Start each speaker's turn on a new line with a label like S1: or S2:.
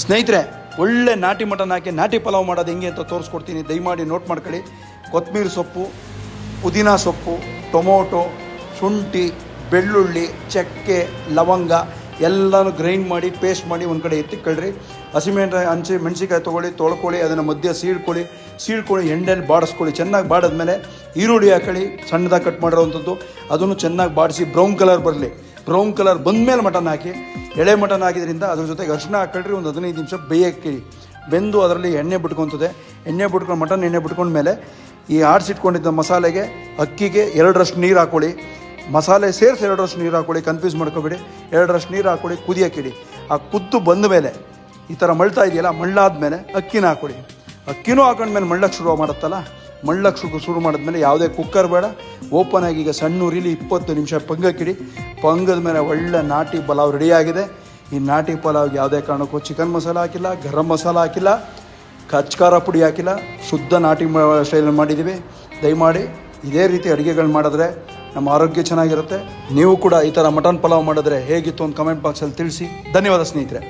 S1: ಸ್ನೇಹಿತರೆ, ಒಳ್ಳೆ ನಾಟಿ ಮಟನ್ ಹಾಕಿ ನಾಟಿ ಪಲಾವ್ ಮಾಡೋದು ಹೆಂಗೆ ಅಂತ ತೋರಿಸ್ಕೊಡ್ತೀನಿ. ದಯಮಾಡಿ ನೋಟ್ ಮಾಡ್ಕೊಳ್ಳಿ. ಕೊತ್ತಂಬರಿ ಸೊಪ್ಪು, ಪುದೀನ ಸೊಪ್ಪು, ಟೊಮೊಟೊ, ಶುಂಠಿ, ಬೆಳ್ಳುಳ್ಳಿ, ಚಕ್ಕೆ, ಲವಂಗ ಎಲ್ಲನೂ ಗ್ರೈಂಡ್ ಮಾಡಿ ಪೇಸ್ಟ್ ಮಾಡಿ ಒಂದು ಕಡೆ ಎತ್ತಿಕೊಳ್ಳ್ರಿ. ಮೆಣಸಿಕಾಯಿ ತೊಳ್ಕೊಳ್ಳಿ, ಅದನ್ನು ಮಧ್ಯೆ ಸೀಳ್ಕೊಳ್ಳಿ, ಎಣ್ಣೆಲಿ ಬಾಡಿಸ್ಕೊಳ್ಳಿ. ಚೆನ್ನಾಗಿ ಬಾಡಿದ್ಮೇಲೆ ಈರುಳ್ಳಿ ಹಾಕೊಳ್ಳಿ, ಸಣ್ಣದಾಗಿ ಕಟ್ ಮಾಡಿರೋವಂಥದ್ದು. ಅದನ್ನು ಚೆನ್ನಾಗಿ ಬಾಡಿಸಿ ಬ್ರೌನ್ ಕಲರ್ ಬರಲಿ. ಬ್ರೌನ್ ಕಲರ್ ಬಂದಮೇಲೆ ಮಟನ್ ಹಾಕಿ. ಎಳೆ ಮಟನ್ ಹಾಕಿದ್ರಿಂದ ಅದ್ರ ಜೊತೆಗೆ ಅರಿಶಿನ ಹಾಕೊಳ್ರಿ. ಒಂದು 15 ನಿಮಿಷ ಬೇಯಕ್ಕೆ ಬೆಂದು ಅದರಲ್ಲಿ ಎಣ್ಣೆ ಬಿಟ್ಕೊತದೆ. ಮಟನ್ ಎಣ್ಣೆ ಬಿಟ್ಕೊಂಡ್ಮೇಲೆ ಈ ಆಡಿಸಿಟ್ಕೊಂಡಿದ್ದ ಮಸಾಲೆಗೆ, ಅಕ್ಕಿಗೆ 2ರಷ್ಟು ನೀರು ಹಾಕ್ಕೊಳ್ಳಿ. ಮಸಾಲೆ ಸೇರಿಸಿ 2ರಷ್ಟು ನೀರು ಹಾಕ್ಕೊಳ್ಳಿ. ಕನ್ಫ್ಯೂಸ್ ಮಾಡ್ಕೊಬೇಡಿ. 2ರಷ್ಟು ನೀರು ಹಾಕ್ಕೊಳ್ಳಿ, ಕುದಿಯೋಕ್ಕಿಡಿ. ಆ ಕುದ್ದು ಬಂದ ಮೇಲೆ ಈ ಥರ ಮಳ್ತಾ ಇದೆಯಲ್ಲ, ಮಳ್ಳಾದ್ಮೇಲೆ ಅಕ್ಕಿನ ಹಾಕ್ಕೊಳ್ಳಿ. ಅಕ್ಕಿನೂ ಹಾಕೊಂಡ್ಮೇಲೆ ಮಳ್ಳಕ್ಕೆ ಶುರು ಮಾಡುತ್ತಲ್ಲ, ಮಳ್ಳಕ್ಕೆ ಶುರು ಮಾಡಿದ್ಮೇಲೆ ಯಾವುದೇ ಕುಕ್ಕರ್ ಬೇಡ, ಓಪನ್ ಆಗಿ ಈಗ ಸಣ್ಣ ಉರಿಲಿ 20 ನಿಮಿಷ ಪಂಗಕ್ಕಿಡಿ. ಪಂಗದ ಮೇಲೆ ಒಳ್ಳೆ ನಾಟಿ ಪಲಾವ್ ರೆಡಿಯಾಗಿದೆ. ಈ ನಾಟಿ ಪಲಾವ್ಗೆ ಯಾವುದೇ ಕಾರಣಕ್ಕೂ ಚಿಕನ್ ಮಸಾಲ ಹಾಕಿಲ್ಲ, ಗರಂ ಮಸಾಲ ಹಾಕಿಲ್ಲ, ಕಚ್ಕಾರ ಪುಡಿ ಹಾಕಿಲ್ಲ, ಶುದ್ಧ ನಾಟಿ ಸ್ಟೈಲ್ ಮಾಡಿದ್ದೀವಿ. ದಯಮಾಡಿ ಇದೇ ರೀತಿ ಅಡುಗೆಗಳು ಮಾಡಿದ್ರೆ ನಮ್ಮ ಆರೋಗ್ಯ ಚೆನ್ನಾಗಿರುತ್ತೆ. ನೀವು ಕೂಡ ಈ ಥರ ಮಟನ್ ಪಲಾವ್ ಮಾಡಿದ್ರೆ ಹೇಗಿತ್ತು ಒಂದು ಕಮೆಂಟ್ ಬಾಕ್ಸಲ್ಲಿ ತಿಳಿಸಿ. ಧನ್ಯವಾದ ಸ್ನೇಹಿತರೆ.